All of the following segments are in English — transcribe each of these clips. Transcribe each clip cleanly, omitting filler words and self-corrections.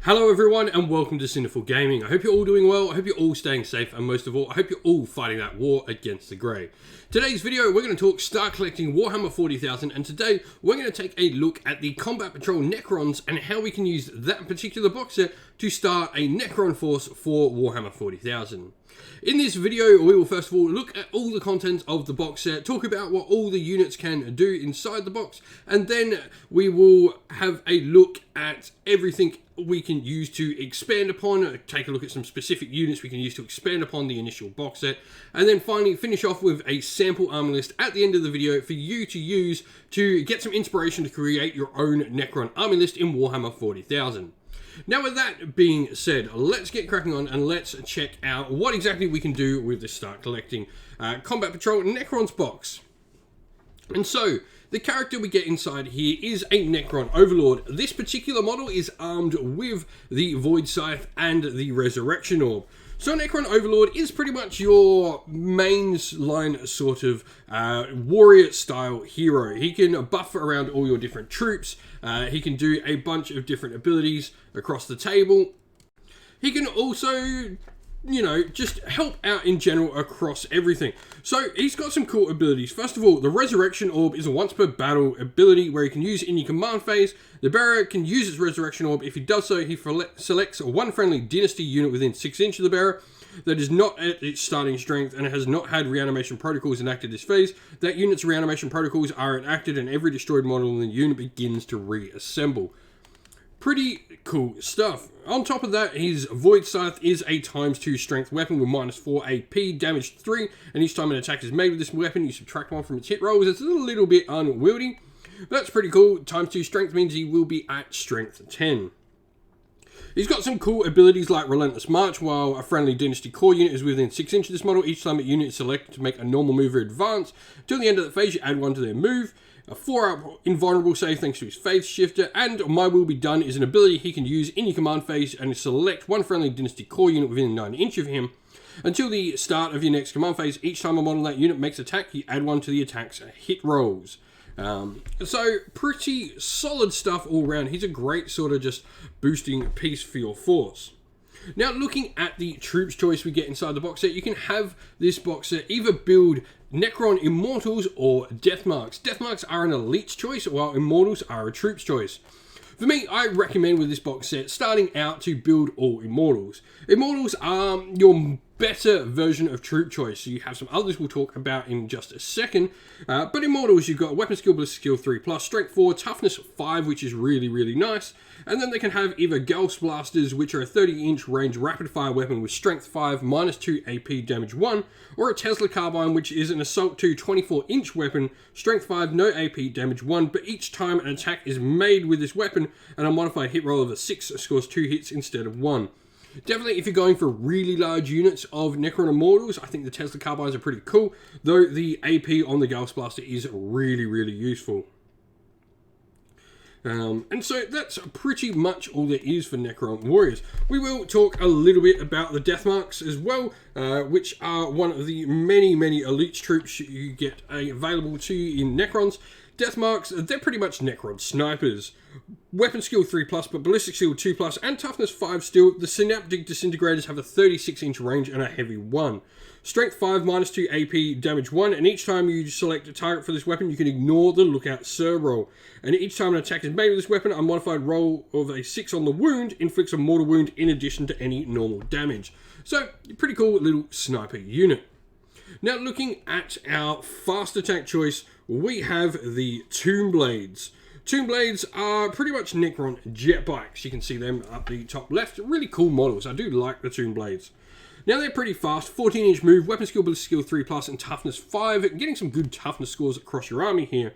Hello everyone and welcome to Sinful Gaming. I hope you're all doing well, I hope you're all staying safe, and most of all, I hope you're all fighting that war against the grey. Today's video, we're going to talk start collecting Warhammer 40,000, and today we're going to take a look at the Combat Patrol Necrons and how we can use that particular box set to start a Necron force for Warhammer 40,000. In this video, we will first of all look at all the contents of the box set, talk about what all the units can do inside the box, and then we will have a look at everything we can use to expand upon, take a look at some specific units we can use to expand upon the initial box set, and then finally finish off with a sample army list at the end of the video for you to use to get some inspiration to create your own Necron army list in Warhammer 40,000. Now with that being said, let's get cracking on and let's check out what exactly we can do with the Start Collecting Combat Patrol Necrons box. And so, the character we get inside here is a Necron Overlord. This particular model is armed with the Void Scythe and the Resurrection Orb. So Necron Overlord is pretty much your mains line sort of warrior style hero. He can buff around all your different troops. He can do a bunch of different abilities across the table. He can also, just help out in general across everything. So he's got some cool abilities. First of all, the Resurrection Orb is a once per battle ability where he can use in your command phase. The bearer can use his Resurrection Orb. If he does so, he selects one friendly dynasty unit within 6 inches of the bearer that is not at its starting strength and has not had reanimation protocols enacted this phase. That unit's reanimation protocols are enacted and every destroyed model in the unit begins to reassemble. Pretty cool stuff. On top of that, his Void Scythe is a ×2 strength weapon with -4 AP, damage 3, and each time an attack is made with this weapon, you subtract 1 from its hit rolls. It's a little bit unwieldy, but that's pretty cool. ×2 strength means he will be at strength 10. He's got some cool abilities like Relentless March. While a friendly Dynasty Core unit is within 6 inches of this model, each time a unit is selected to make a normal move or advance, till the end of the phase you add 1 to their move. A 4-up invulnerable save thanks to his Faith Shifter, and My Will Be Done is an ability he can use in your command phase and select one friendly Dynasty Core unit within 9 inches of him. Until the start of your next command phase, each time a model that unit makes attack, you add 1 to the attack's hit rolls. So pretty solid stuff all around. He's a great sort of just boosting piece for your force. Now looking at the troops choice we get inside the box set, you can have this box set either build Necron Immortals or Deathmarks. Deathmarks are an elite's choice, while Immortals are a troop's choice. For me, I recommend with this box set starting out to build all Immortals. Immortals are your better version of troop choice. So you have some others we'll talk about in just a second. But Immortals, you've got Weapon Skill, Ballistic Skill 3+, Strength 4, Toughness 5, which is really, really nice. And then they can have either Gauss Blasters, which are a 30-inch range rapid-fire weapon with Strength 5, -2 AP, damage 1, or a Tesla Carbine, which is an Assault 2 24-inch weapon, Strength 5, no AP, damage 1, but each time an attack is made with this weapon, and a modified hit roll of a 6 scores 2 hits instead of 1. Definitely, if you're going for really large units of Necron Immortals, I think the Tesla Carbines are pretty cool, though the AP on the Gauss Blaster is really, really useful. And so that's pretty much all there is for Necron Warriors. We will talk a little bit about the Deathmarks as well, which are one of the many, many elite troops you get available to you in Necrons. Deathmarks, they're pretty much Necron snipers. Weapon skill 3+, but ballistic skill 2+, and toughness 5 still. The Synaptic Disintegrators have a 36-inch range and a heavy 1. Strength 5, -2 AP, damage 1, and each time you select a target for this weapon, you can ignore the Lookout Sir roll. And each time an attack is made with this weapon, a modified roll of a 6 on the wound inflicts a mortal wound in addition to any normal damage. So, pretty cool little sniper unit. Now, looking at our fast attack choice, we have the Tomb Blades. Tomb Blades are pretty much Necron jet bikes. You can see them up the top left. Really cool models. I do like the Tomb Blades. Now they're pretty fast. 14-inch move, weapon skill, ballistic skill 3+, and toughness 5. Getting some good toughness scores across your army here.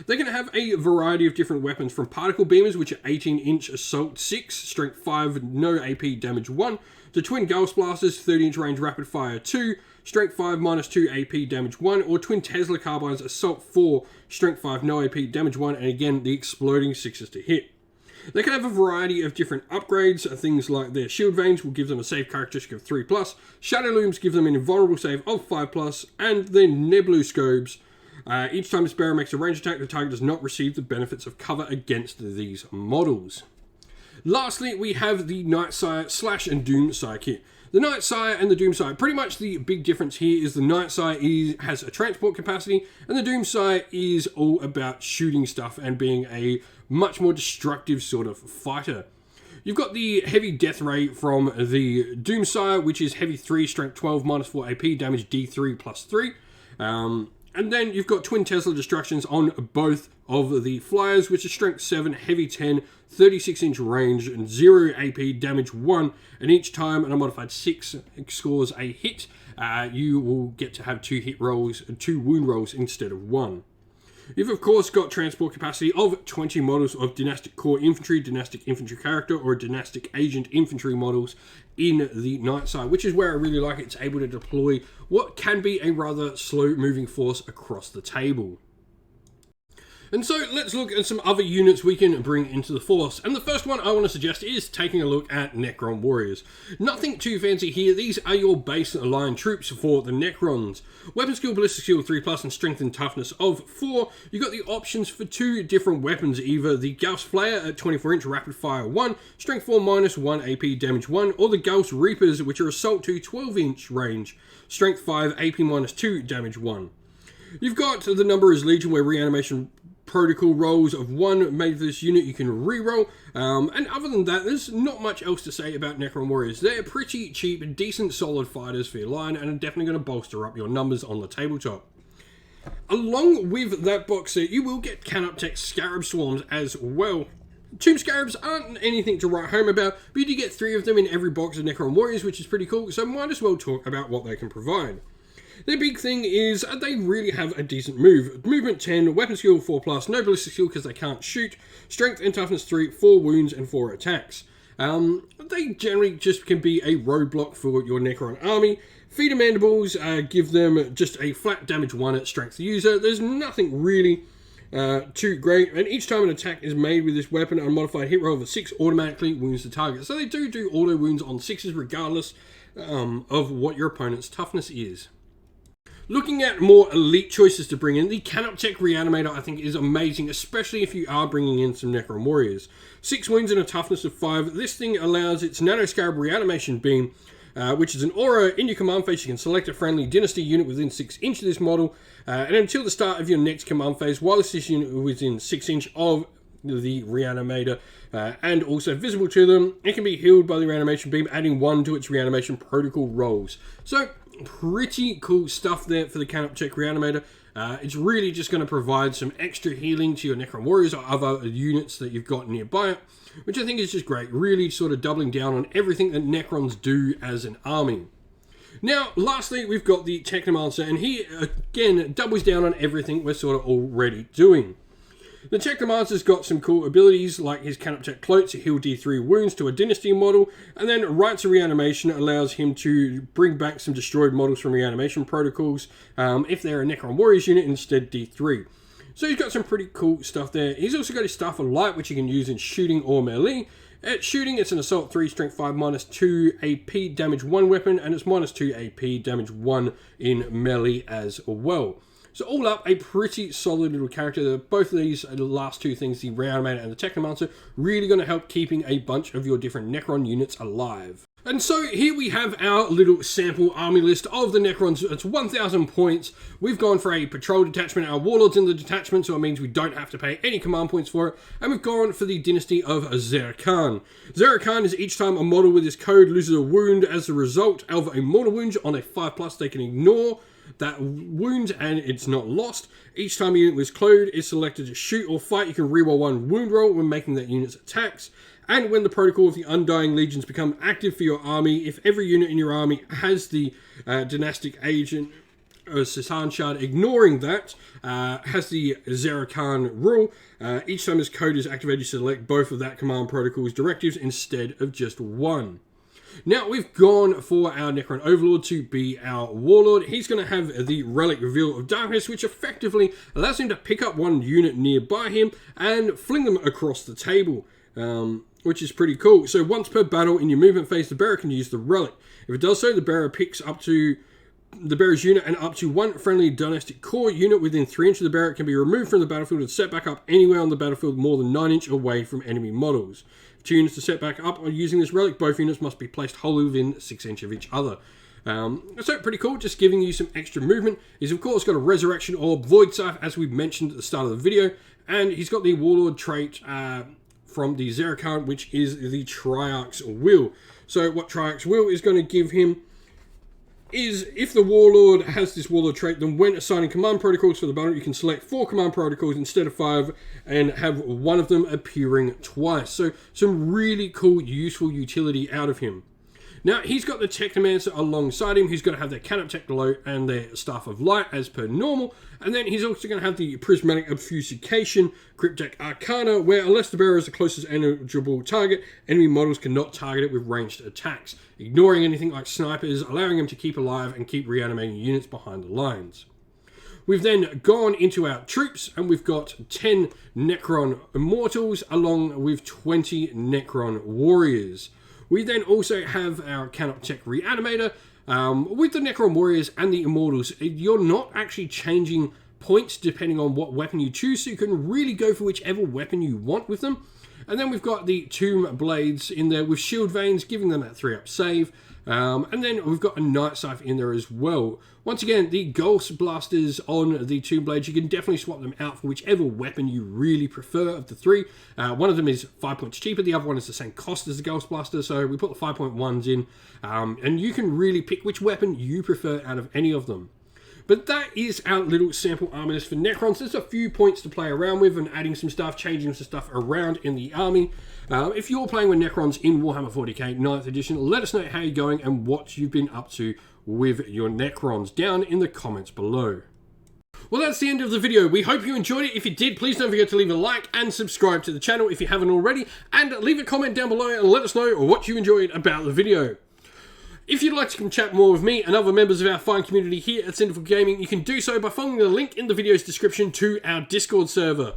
They're going to have a variety of different weapons, from particle beamers, which are 18-inch assault 6, strength 5, no AP, damage 1, to twin Gauss Blasters, 30-inch range rapid fire 2, strength 5, -2 AP, damage 1, or twin Tesla Carbines, assault 4, strength 5, no AP, damage 1, and again, the exploding 6s to hit. They can have a variety of different upgrades. Things like their shield veins will give them a save characteristic of 3+, shadow looms give them an invulnerable save of 5+, and their nebuloscopes. Each time this bearer makes a range attack, the target does not receive the benefits of cover against these models. Lastly, we have the Nightsire Slash and Doomsire kit. The Nightsire and the Doomsire, pretty much the big difference here is the Nightsire has a transport capacity, and the Doomsire is all about shooting stuff and being a much more destructive sort of fighter. You've got the heavy death ray from the Doomsire, which is heavy 3, strength 12, minus 4 AP, damage D3 plus 3. And then you've got twin Tesla destructions on both of the flyers, which is strength 7, heavy 10, 36-inch range, and 0 AP, damage 1. And each time an unmodified 6 scores a hit, you will get to have 2 hit rolls, 2 wound rolls instead of 1. You've of course got transport capacity of 20 models of Dynastic Core Infantry, Dynastic Infantry Character, or Dynastic Agent Infantry models in the Nightsire, which is where I really like it. It's able to deploy what can be a rather slow moving force across the table. And so let's look at some other units we can bring into the force. And the first one I want to suggest is taking a look at Necron Warriors. Nothing too fancy here. These are your base line troops for the Necrons. Weapon skill, ballistic skill 3+, and strength and toughness of 4. You've got the options for 2 different weapons, either the Gauss Flayer at 24-inch rapid fire 1, strength 4 minus 1 AP, damage 1, or the Gauss Reapers, which are assault 2, 12-inch range, strength 5, AP minus 2, damage 1. You've got the Numberer's Legion, where reanimation protocol rolls of 1 made for this unit you can reroll, and other than that there's not much else to say about Necron Warriors. They're pretty cheap, decent solid fighters for your line, and are definitely going to bolster up your numbers on the tabletop. Along with that box set you will get Canoptech Scarab Swarms as well. Tomb Scarabs aren't anything to write home about, but you do get 3 of them in every box of Necron Warriors, which is pretty cool, so might as well talk about what they can provide. Their big thing is they really have a decent move. Movement 10, weapon skill 4+, no ballistic skill because they can't shoot, strength and toughness 3, 4 wounds and 4 attacks. They generally just can be a roadblock for your Necron army. Feeder mandibles give them just a flat damage 1 at strength user. There's nothing really too great, and each time an attack is made with this weapon, a modified hit roll of a 6 automatically wounds the target. So they do auto wounds on 6s regardless of what your opponent's toughness is. Looking at more elite choices to bring in, the Canoptech Reanimator I think is amazing, especially if you are bringing in some Necron Warriors. 6 wounds and a toughness of 5. This thing allows its Nanoscarab Reanimation Beam, which is an aura in your command phase. You can select a friendly Dynasty unit within 6 inch of this model, and until the start of your next command phase, while this unit is within 6 inch of the Reanimator, and also visible to them, it can be healed by the Reanimation Beam, adding 1 to its Reanimation Protocol rolls. So, pretty cool stuff there for the Canoptech Reanimator. It's really just going to provide some extra healing to your Necron Warriors or other units that you've got nearby it, which I think is just great. Really sort of doubling down on everything that Necrons do as an army. Now, lastly, we've got the Technomancer, and he, again, doubles down on everything we're sort of already doing. The Technomancer's got some cool abilities, like his Canoptech Cloak to heal D3 wounds to a Dynasty model, and then Rites of Reanimation allows him to bring back some destroyed models from reanimation protocols, if they're a Necron Warriors unit, instead D3. So he's got some pretty cool stuff there. He's also got his Staff of Light, which you can use in shooting or melee. At shooting, it's an Assault 3, Strength 5, minus 2 AP, damage 1 weapon, and it's minus 2 AP, damage 1 in melee as well. So all up, a pretty solid little character. Both of these, the last 2 things, the Reanimator and the Technomancer, really going to help keeping a bunch of your different Necron units alive. And so here we have our little sample army list of the Necrons. It's 1,000 points. We've gone for a patrol detachment. Our warlord's in the detachment, so it means we don't have to pay any command points for it. And we've gone for the Dynasty of Zerkan. Zerkan is each time a model with this code loses a wound as a result of a mortal wound on a 5+, they can ignore that wound and it's not lost. Each time a unit with code is selected to shoot or fight, you can reroll 1 wound roll when making that unit's attacks. And when the protocol of the Undying Legions become active for your army, if every unit in your army has the Dynastic Agent Satan Shard, ignoring that, has the Zerkan rule, each time this code is activated, you select both of that command protocol's directives instead of just 1. Now, we've gone for our Necron Overlord to be our Warlord. He's going to have the Relic Reveal of Darkness, which effectively allows him to pick up 1 unit nearby him and fling them across the table, which is pretty cool. So once per battle in your movement phase, the bearer can use the Relic. If it does so, the bearer picks up to the bearer's unit and up to 1 friendly Dynastic Core unit within 3 inches of the bearer can be removed from the battlefield and set back up anywhere on the battlefield more than 9 inches away from enemy models. 2 units to set back up using this relic. Both units must be placed wholly within 6 inches of each other. So pretty cool, just giving you some extra movement. He's of course got a Resurrection Orb, Void Scythe, as we mentioned at the start of the video, and he's got the Warlord trait from the Zeracard, which is the Triarch's Will. So what Triarch's Will is going to give him is, if the Warlord has this Warlord trait, then when assigning command protocols for the battle, you can select 4 command protocols instead of 5 and have one of them appearing twice. So some really cool, useful utility out of him. Now, he's got the Technomancer alongside him. He's going to have their Canop Tech below and their Staff of Light as per normal. And then he's also going to have the Prismatic Obfuscation, Cryptek Arcana, where unless the bearer is the closest eligible target, enemy models cannot target it with ranged attacks, ignoring anything like snipers, allowing them to keep alive and keep reanimating units behind the lines. We've then gone into our troops, and we've got 10 Necron Immortals along with 20 Necron Warriors. We then also have our Canop Tech Reanimator. With the Necron Warriors and the Immortals, you're not actually changing points depending on what weapon you choose, so you can really go for whichever weapon you want with them. And then we've got the Tomb Blades in there with Shield Veins, giving them that 3-up save. And then we've got a Night Scythe in there as well. Once again, the Ghost Blasters on the Tomb Blades, you can definitely swap them out for whichever weapon you really prefer of the 3. One of them is 5 points cheaper, the other one is the same cost as the Ghost Blaster, so we put the 5.1s in. And you can really pick which weapon you prefer out of any of them. But that is our little sample army list for Necrons. There's a few points to play around with and adding some stuff, changing some stuff around in the army. If you're playing with Necrons in Warhammer 40k 9th edition, let us know how you're going and what you've been up to with your Necrons down in the comments below. Well, that's the end of the video. We hope you enjoyed it. If you did, please don't forget to leave a like and subscribe to the channel if you haven't already, and leave a comment down below and let us know what you enjoyed about the video. If you'd like to come chat more with me and other members of our fine community here at Sinful Gaming, you can do so by following the link in the video's description to our Discord server.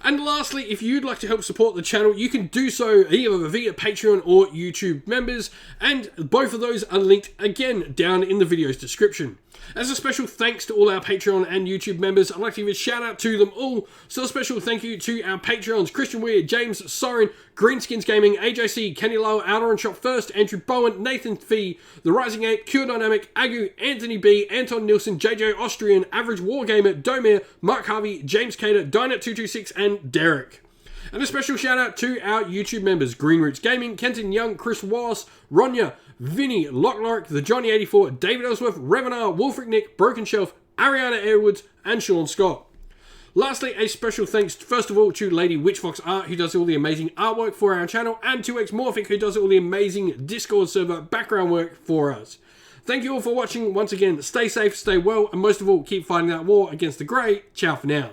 And lastly, if you'd like to help support the channel, you can do so either via Patreon or YouTube members, and both of those are linked again down in the video's description. As a special thanks to all our Patreon and YouTube members, I'd like to give a shout out to them all. So a special thank you to our Patreons: Christian Weir, James Soren, Greenskins Gaming, AJC, Kenny Lowe, Outer and Shop First, Andrew Bowen, Nathan Fee, The Rising Ape, Cure Dynamic, Agu, Anthony B, Anton Nilsson, JJ Austrian, Average Wargamer, Domir, Mark Harvey, James Cater, Dynet226 and Derek. And a special shout out to our YouTube members: Green Roots Gaming, Kenton Young, Chris Wallace, Ronya, Vinny, Lockloric, The Johnny84, David Ellsworth, Revenar, Wolfric Nick, Broken Shelf, Ariana Edwards, and Sean Scott. Lastly, a special thanks first of all to Lady Witchfox Art, who does all the amazing artwork for our channel, and to Xmorphic, who does all the amazing Discord server background work for us. Thank you all for watching. Once again, stay safe, stay well, and most of all, keep fighting that war against the Grey. Ciao for now.